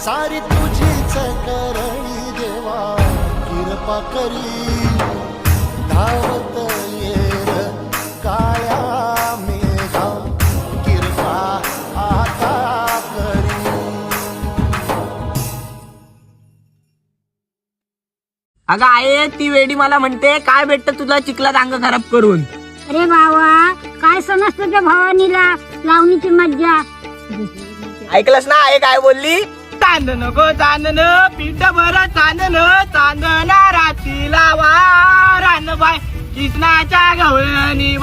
सारी तुझीच करणी देवा कृपा करी धावत येर काळ्या मेघा कृपा आता करी. अगं आहे ती वेडी मला म्हणते काय भेटत तुला चिखलात अंग खराब करून. अरे बाबा काय समजतं त्या भवानीला लावणीची मज्जा. ऐकलंस ना आहे काय बोलली. चांदन गो चांदन पीठ भर चांदन चांदना राती लावा रानबाई कृष्णाच्या गवळणी.